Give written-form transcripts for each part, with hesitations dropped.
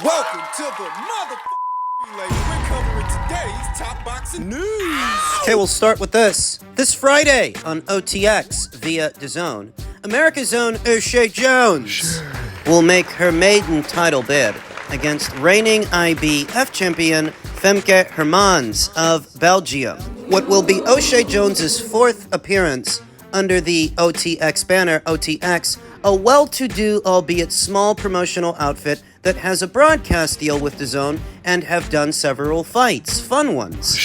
Welcome to the motherfucking relay. We're covering today's top boxing news. Okay, we'll start with this. This Friday on OTX via DAZN, America's own Usyk Jones will make her maiden title bid against reigning IBF champion Femke Hermans of Belgium. What will be Usyk Jones's fourth appearance under the OTX banner. OTX, a well-to-do, albeit small promotional outfit that has a broadcast deal with DAZN and have done several fights, fun ones.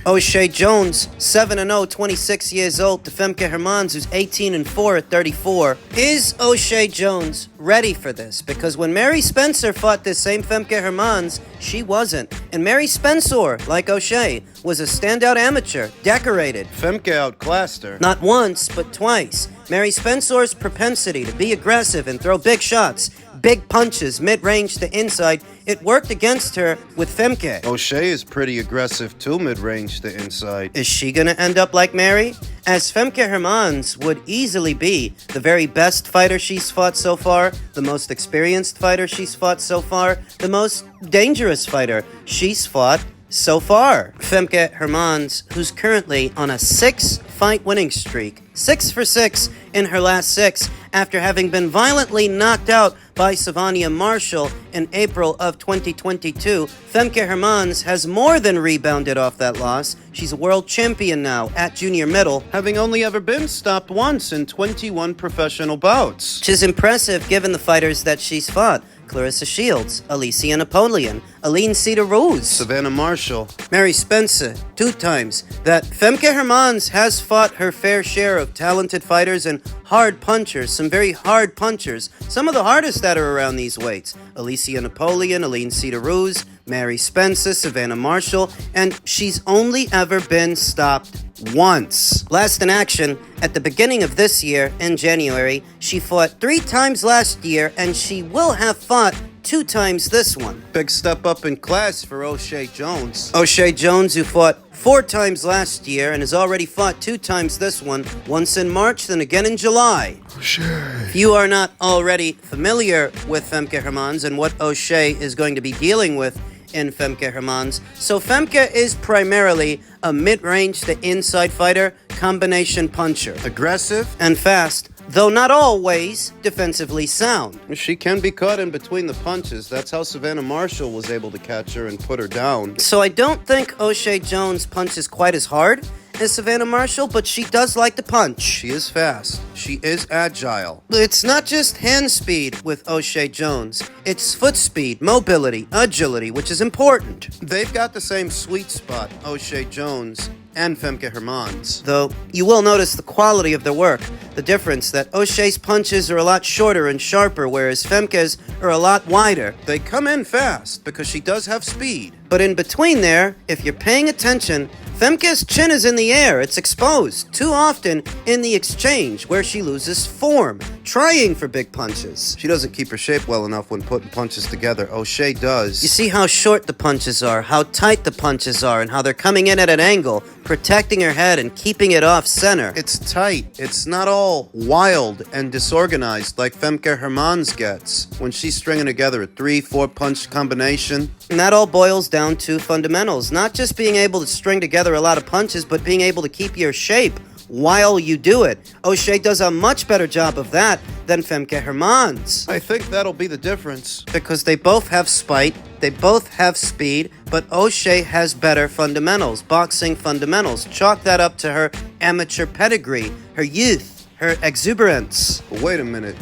Usyk Jones, 7-0, 26 years old, to Femke Hermans, who's 18-4 at 34. Is Usyk Jones ready for this? Because when Mary Spencer fought this same Femke Hermans, she wasn't. And Mary Spencer, like Usyk, was a standout amateur, decorated. Femke outclassed her. Not once, but twice. Mary Spencer's propensity to be aggressive and throw big shots, big punches, mid-range to inside, it worked against her with Femke. Usyk is pretty aggressive too, mid-range to inside. Is she gonna end up like Mary? As Femke Hermans would easily be the very best fighter she's fought so far, the most experienced fighter she's fought so far, the most dangerous fighter she's fought so far. Femke Hermans, who's currently on a 6-fight winning streak, 6 for 6 in her last 6, after having been violently knocked out by Savannah Marshall in April of 2022. Femke Hermans has more than rebounded off that loss. She's a world champion now at junior middle, having only ever been stopped once in 21 professional bouts. which is impressive given the fighters that she's fought. Clarissa Shields, Alicia Napoleon, Aline Cedar-Rose, Savannah Marshall, Mary Spencer, 2 times. That Femke Hermans has fought her fair share of talented fighters and hard punchers, some very hard punchers, some of the hardest that are around these weights. Alicia Napoleon, Aline Cedar-Rose, Mary Spencer, Savannah Marshall, and she's only ever been stopped once. Last in action, at the beginning of this year, in January, she fought 3 times last year, and she will have fought 2 times this one. big step up in class for Usyk Jones. Usyk Jones, who fought 4 times last year and has already fought 2 times this one, once in March, then again in July. If you are not already familiar with Femke Hermans and what Usyk is going to be dealing with in Femke Hermans, so Femke is primarily a mid-range to inside fighter, combination puncher. Aggressive, And fast, though not always defensively sound. she can be caught in between the punches. That's how Savannah Marshall was able to catch her and put her down. So I don't think Usyk Jones punches quite as hard as Savannah Marshall, but she does like to punch. She is fast. She is agile. It's not just hand speed with Usyk Jones. It's foot speed, mobility, agility, which is important. They've got the same sweet spot, Usyk Jones and Femke Hermans. Though, you will notice the quality of their work. The difference that Usyak's punches are a lot shorter and sharper, whereas Femke's are a lot wider. They come in fast because she does have speed. But in between there, if you're paying attention, Femke's chin is in the air. It's exposed too often in the exchange where she loses form, trying for big punches. She doesn't keep her shape well enough when putting punches together. Usyk does. You see how short the punches are, how tight the punches are, and how they're coming in at an angle, protecting her head and keeping it off center. It's tight. It's not all wild and disorganized like Femke Hermans gets when she's stringing together a 3-4 punch combination. And that all boils down to fundamentals. Not just being able to string together a lot of punches, but being able to keep your shape while you do it. Usyk does a much better job of that than Femke Hermans. I think that'll be the difference. Because they both have spite, they both have speed, but Usyk has better fundamentals, boxing fundamentals. Chalk that up to her amateur pedigree, her youth, her exuberance. But wait a minute.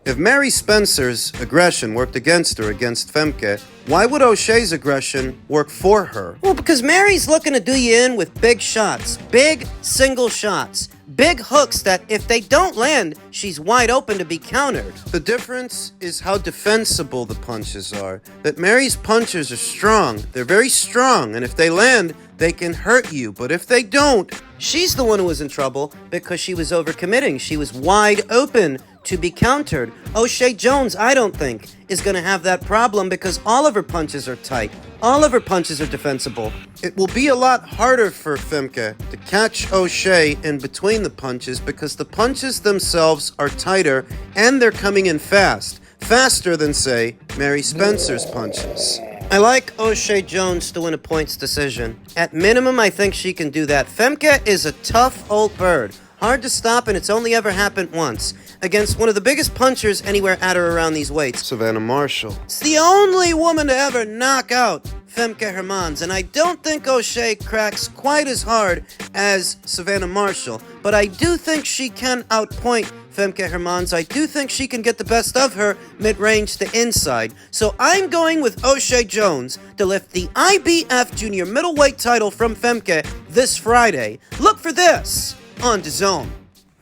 If Mary Spencer's aggression worked against her against Femke, why would Usyak's aggression work for her? Well, because Mary's looking to do you in with big shots, big single shots, big hooks that if they don't land, she's wide open to be countered. The difference is how defensible the punches are. That Mary's punches are strong. They're very strong, and if they land, they can hurt you. But if they don't, she's the one who was in trouble because she was overcommitting. She was wide open to be countered. Usyk Jones, I don't think, is going to have that problem because all of her punches are tight. All of her punches are defensible. It will be a lot harder for Femke to catch Usyk in between the punches because the punches themselves are tighter and they're coming in fast. Faster than, say, Mary Spencer's punches. I like O'Shea Jones to win a points decision. At minimum, I think she can do that. Femke is a tough old bird. Hard to stop, and it's only ever happened once. Against one of the biggest punchers anywhere at or around these weights. Savannah Marshall. It's the only woman to ever knock out Femke Hermans, and I don't think O'Shea cracks quite as hard as Savannah Marshall, but I do think she can outpoint Femke Hermans. I do think she can get the best of her mid-range to inside. So I'm going with O'Shea Jones to lift the IBF junior middleweight title from Femke this Friday. Look for this on DAZN.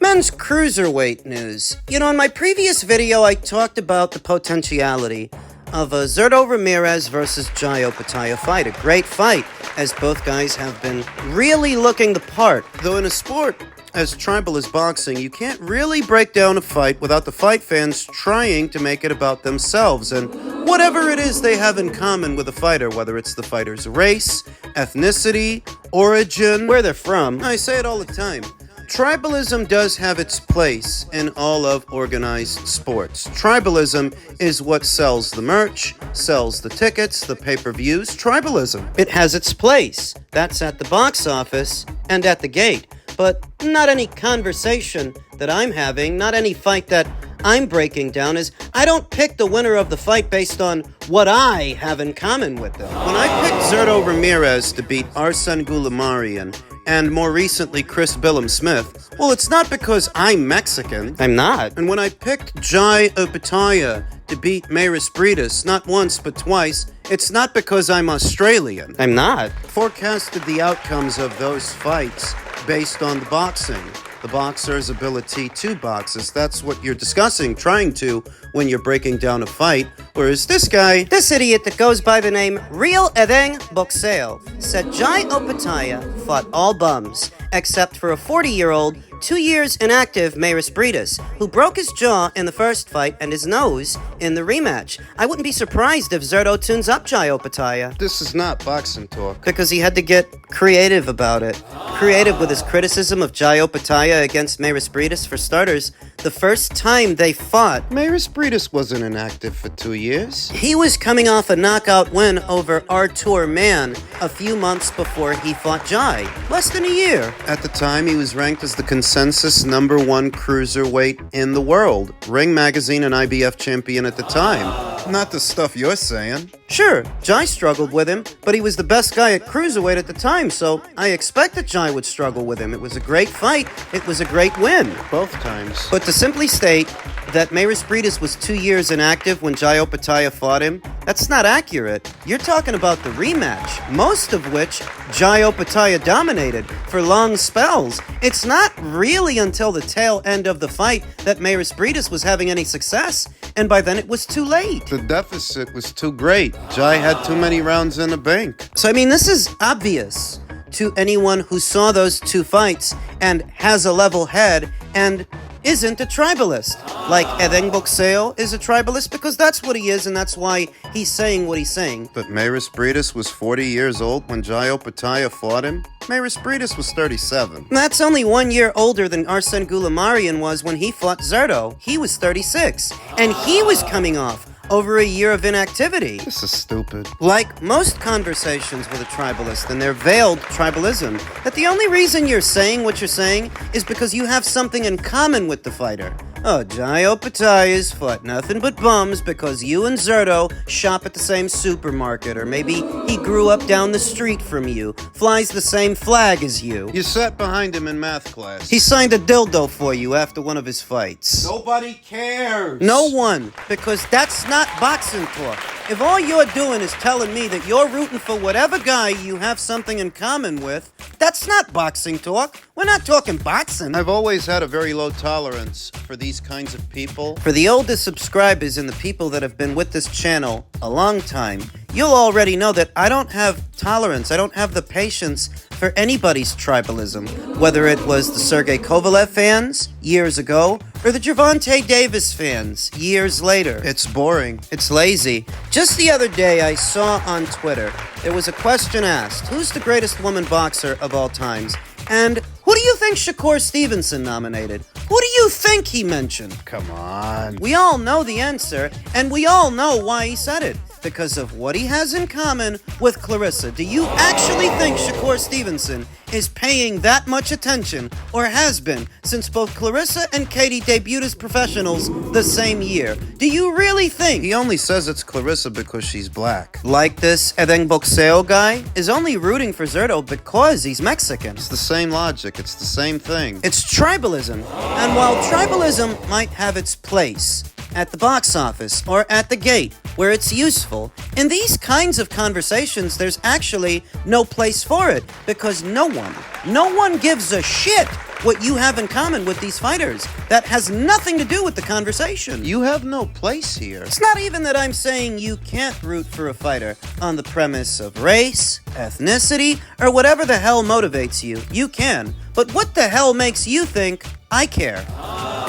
Men's cruiserweight news. You know, in my previous video, I talked about the potentiality of a Zurdo Ramirez versus Jai Opetaia fight. A great fight, as both guys have been really looking the part. Though in a sport as tribal as boxing, you can't really break down a fight without the fight fans trying to make it about themselves and whatever it is they have in common with a fighter, whether it's the fighter's race, ethnicity, origin, Where they're from. I say it all the time. Tribalism does have its place in all of organized sports. Tribalism is what sells the merch, sells the tickets, the pay-per-views. Tribalism. It has its place. That's at the box office and at the gate. But not any conversation that I'm having, not any fight that I'm breaking down is I don't pick the winner of the fight based on what I have in common with them. When I picked Zurdo Ramirez to beat Arsen Goulamarian, and more recently Chris Billum Smith, well, it's not because I'm Mexican. I'm not. And when I picked Jai Opetaia to beat Mayris Briedis, not once but twice, it's not because I'm Australian. I'm not. Forecasted the outcomes of those fights based on the boxing. The boxer's ability to box. That's what you're discussing, trying to, when you're breaking down a fight. Whereas this guy, This idiot that goes by the name Real Edeng Boxeo said Jai Opetaia fought all bums, except for a 40-year-old, 2 years inactive Mayris Briedis, who broke his jaw in the first fight and his nose in the rematch. I wouldn't be surprised if Zurdo tunes up Jai Opetaia, this is not boxing talk. because he had to get creative about it. Creative with his criticism of Jai Opetaia against Mayris Briedis. For starters, the first time they fought, Mayris Briedis wasn't inactive for 2 years. he was coming off a knockout win over Artur Mann a few months before he fought Jai. Less than a year. At the time, he was ranked as the consensus #1 cruiserweight in the world. Ring Magazine and IBF champion at the time. Not the stuff you're saying. Sure, Jai struggled with him, but he was the best guy at cruiserweight at the time, so I expected Jai would struggle with him. It was a great fight. It was a great win. Both times. But to simply state that Mayris Briedis was 2 years inactive when Jai Opetaia fought him, that's not accurate. You're talking about the rematch, most of which Jai Opetaia dominated for long spells. It's not really until the tail end of the fight that Mayris Briedis was having any success, and by then it was too late. The deficit was too great. Jai had too many rounds in the bank. So, I mean, this is obvious to anyone who saw those two fights and has a level head and isn't a tribalist. Like Edeng Boxeo is a tribalist because that's what he is, and that's why he's saying what he's saying. But Mayris Briedis was 40 years old when Jai Opetaia fought him. Mayris Briedis was 37. That's only 1 year older than Arsen Goulamarian was when he fought Zurdo. He was 36, and he was coming off over a year of inactivity. This is stupid. Like most conversations with a tribalist and their veiled tribalism, that the only reason you're saying what you're saying is because you have something in common with the fighter. Oh, Jai Opetaia's fought nothing but bums because you and Zurdo shop at the same supermarket, or maybe he grew up down the street from you, flies the same flag as you. You sat behind him in math class. He signed a dildo for you after one of his fights. Nobody cares. No one, because that's not boxing talk. If all you're doing is telling me that you're rooting for whatever guy you have something in common with, that's not boxing talk. We're not talking boxing. I've always had a very low tolerance for these kinds of people. For the oldest subscribers and the people that have been with this channel a long time, you'll already know that I don't have tolerance. I don't have the patience for anybody's tribalism, whether it was the Sergey Kovalev fans years ago or the Gervonta Davis fans years later. It's boring. It's lazy. Just the other day, I saw on Twitter, there was a question asked, who's the greatest woman boxer of all times? And who do you think Shakur Stevenson nominated? Who do you think he mentioned? Come on. We all know the answer, and we all know why he said it. Because of what he has in common with Clarissa. Do you actually think Shakur Stevenson is paying that much attention, or has been, since both Clarissa and Katie debuted as professionals the same year? Do you really think He only says it's Clarissa because she's black. like this Edeng Boxeo guy is only rooting for Zurdo because he's Mexican? It's the same logic. It's the same thing. It's tribalism. And while tribalism might have its place at the box office or at the gate where it's useful, in these kinds of conversations, there's actually no place for it because no one gives a shit what you have in common with these fighters. That has nothing to do with the conversation. You have no place here. It's not even that I'm saying you can't root for a fighter on the premise of race, ethnicity, or whatever the hell motivates you. You can. But what the hell makes you think I care?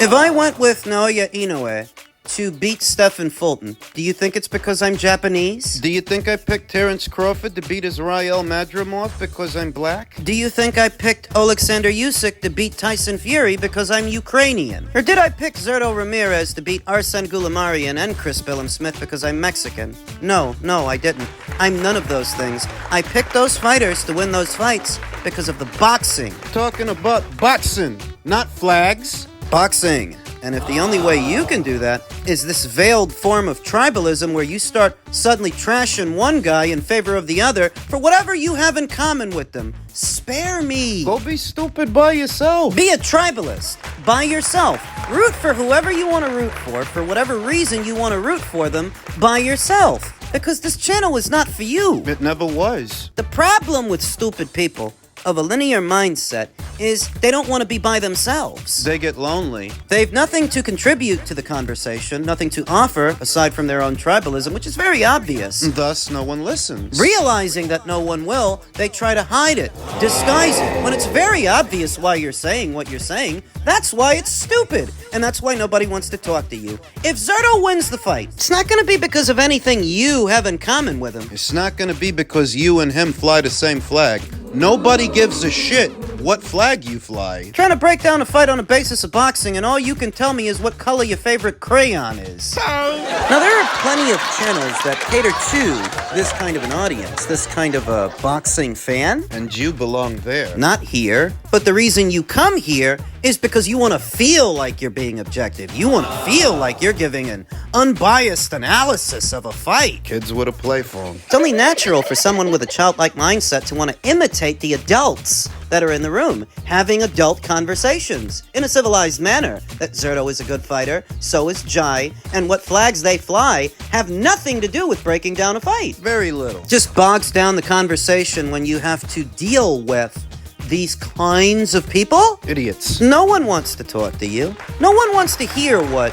If I went with Naoya Inoue to beat Stephen Fulton, do you think it's because I'm Japanese? Do you think I picked Terence Crawford to beat Israel Madrimov because I'm black? Do you think I picked Oleksandr Usyk to beat Tyson Fury because I'm Ukrainian? Or did I pick Zurdo Ramirez to beat Arsen Goulamarian and Chris Billum-Smith because I'm Mexican? No, I didn't. I'm none of those things. I picked those fighters to win those fights because of the boxing. Talking about boxing, not flags. Boxing. And if the only way you can do that is this veiled form of tribalism where you start suddenly trashing one guy in favor of the other for whatever you have in common with them, spare me. Go be stupid by yourself. Be a tribalist by yourself. Root for whoever you want to root for whatever reason you want to root for them by yourself. Because this channel is not for you. It never was. The problem with stupid people of a linear mindset is they don't want to be by themselves. They get lonely. They've nothing to contribute to the conversation, nothing to offer aside from their own tribalism, which is very obvious. Thus, no one listens. Realizing that no one will, they try to hide it, disguise it. When it's very obvious why you're saying what you're saying, that's why it's stupid. And that's why nobody wants to talk to you. If Zurdo wins the fight, it's not going to be because of anything you have in common with him. It's not going to be because you and him fly the same flag. Nobody gives a shit what flag you fly. Trying to break down a fight on a basis of boxing, and all you can tell me is what color your favorite crayon is. Now, there are plenty of channels that cater to this kind of an audience, this kind of a boxing fan. And you belong there. Not here. But the reason you come here is because you want to feel like you're being objective. You want to feel like you're giving an unbiased analysis of a fight. Kids with a play phone. It's only natural for someone with a childlike mindset to want to imitate the adults that are in the room, having adult conversations in a civilized manner. That Zurdo is a good fighter, so is Jai, and what flags they fly have nothing to do with breaking down a fight. Very little. Just bogs down the conversation when you have to deal with these kinds of people. Idiots. No one wants to talk to you. No one wants to hear what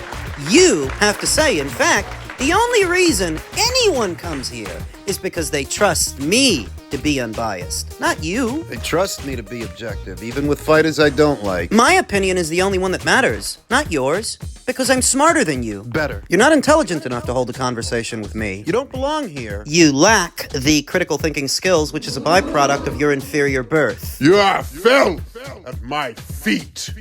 you have to say. In fact, the only reason anyone comes here is because they trust me to be unbiased, not you. They trust me to be objective, even with fighters I don't like. My opinion is the only one that matters, not yours, because I'm smarter than you. Better. You're not intelligent enough to hold a conversation with me. You don't belong here. You lack the critical thinking skills, which is a byproduct of your inferior birth. You are filth at my feet.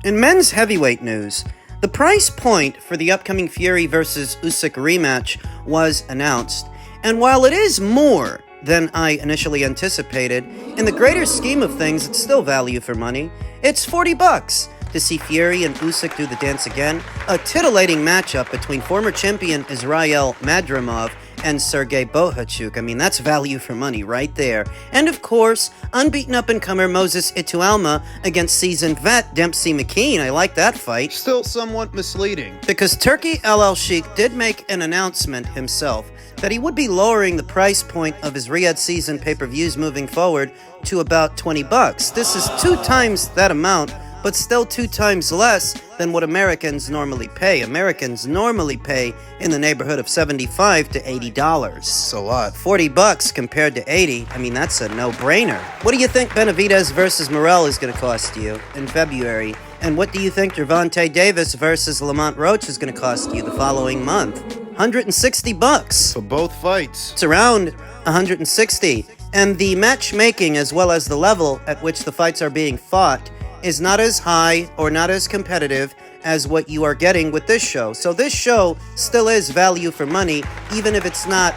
In men's heavyweight news, the price point for the upcoming Fury vs. Usyk rematch was announced, and while it is more than I initially anticipated, in the greater scheme of things, it's still value for money. It's $40 to see Fury and Usyk do the dance again, a titillating matchup between former champion Israel Madrimov and Sergei Bohachuk. I mean, that's value for money right there. And of course, unbeaten up-and-comer Moses Itualma against seasoned vet Dempsey McKean. I like that fight. Still somewhat misleading. Because Turki El Sheikh did make an announcement himself that he would be lowering the price point of his Riyadh season pay-per-views moving forward to about $20. This is 2 times that amount, but still 2 times less than what Americans normally pay. Americans normally pay in the neighborhood of $75 to $80. It's a lot. $40 compared to $80, I mean, that's a no-brainer. What do you think Benavidez versus Morel is going to cost you in February? And what do you think Gervonta Davis versus Lamont Roach is going to cost you the following month? $160. For both fights. It's around $160. And the matchmaking, as well as the level at which the fights are being fought, is not as high or not as competitive as what you are getting with this show. So this show still is value for money, even if it's not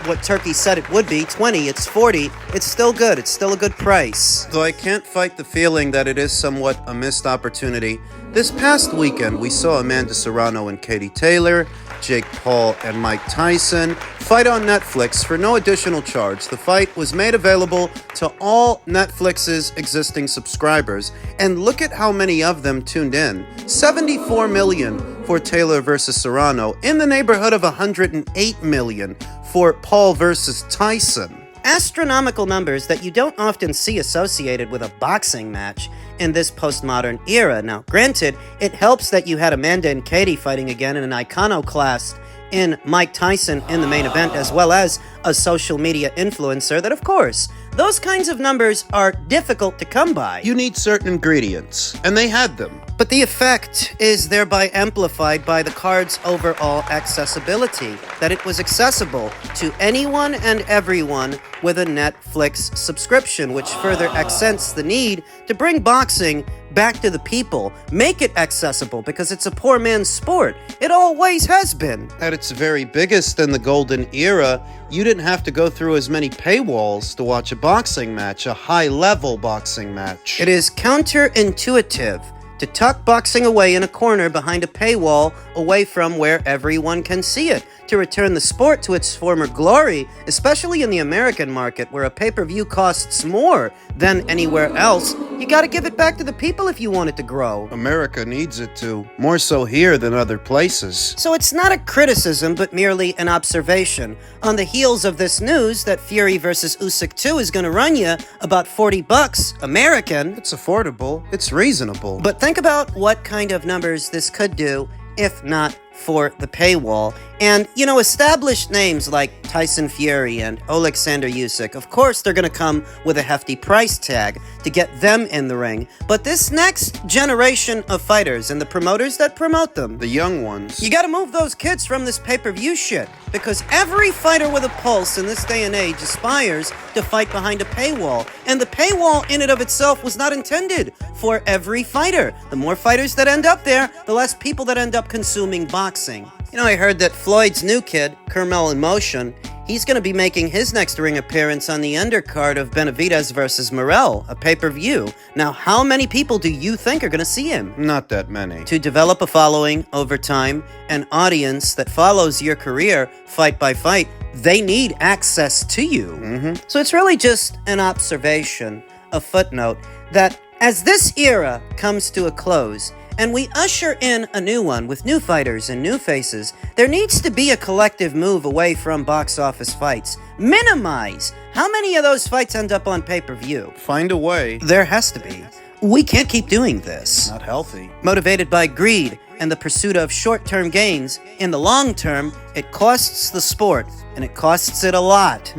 what Turkey said it would be, 20, it's 40, it's still good, it's still a good price. Though I can't fight the feeling that it is somewhat a missed opportunity, this past weekend we saw Amanda Serrano and Katie Taylor, Jake Paul and Mike Tyson fight on Netflix for no additional charge. The fight was made available to all Netflix's existing subscribers, and look at how many of them tuned in. 74 million for Taylor versus Serrano, in the neighborhood of 108 million for Paul versus Tyson. Astronomical numbers that you don't often see associated with a boxing match in this postmodern era. Now, granted, it helps that you had Amanda and Katie fighting again in an iconoclast in Mike Tyson in the main event, as well as a social media influencer that, of course, those kinds of numbers are difficult to come by. You need certain ingredients, and they had them. But the effect is thereby amplified by the card's overall accessibility, that it was accessible to anyone and everyone with a Netflix subscription, which further accents the need to bring boxing back to the people, make it accessible, because it's a poor man's sport. It always has been. At its very biggest in the golden era, you didn't have to go through as many paywalls to watch a boxing match, a high-level boxing match. It is counterintuitive to tuck boxing away in a corner behind a paywall, away from where everyone can see it, to return the sport to its former glory, especially in the American market where a pay-per-view costs more than anywhere else. You gotta give it back to the people if you want it to grow. America needs it to, more so here than other places. So it's not a criticism, but merely an observation. On the heels of this news that Fury versus Usyk 2 is gonna run you about $40 American. It's affordable, it's reasonable. But think about what kind of numbers this could do if not for the paywall. And, you know, established names like Tyson Fury and Oleksandr Usyk, of course they're going to come with a hefty price tag to get them in the ring. But this next generation of fighters and the promoters that promote them, the young ones, you got to move those kids from this pay-per-view shit. Because every fighter with a pulse in this day and age aspires to fight behind a paywall. And the paywall in and of itself was not intended for every fighter. The more fighters that end up there, the less people that end up consuming boxing. You know, I heard that Floyd's new kid, Kermel in Motion, he's going to be making his next ring appearance on the undercard of Benavidez versus Morrell, a pay-per-view. Now, how many people do you think are going to see him? Not that many. To develop a following over time, an audience that follows your career fight by fight, they need access to you. So it's really just an observation, a footnote, that as this era comes to a close, and we usher in a new one with new fighters and new faces, there needs to be a collective move away from box office fights. Minimize how many of those fights end up on pay-per-view. Find a way. There has to be. We can't keep doing this. Not healthy. Motivated by greed and the pursuit of short-term gains, in the long term, it costs the sport, and it costs it a lot.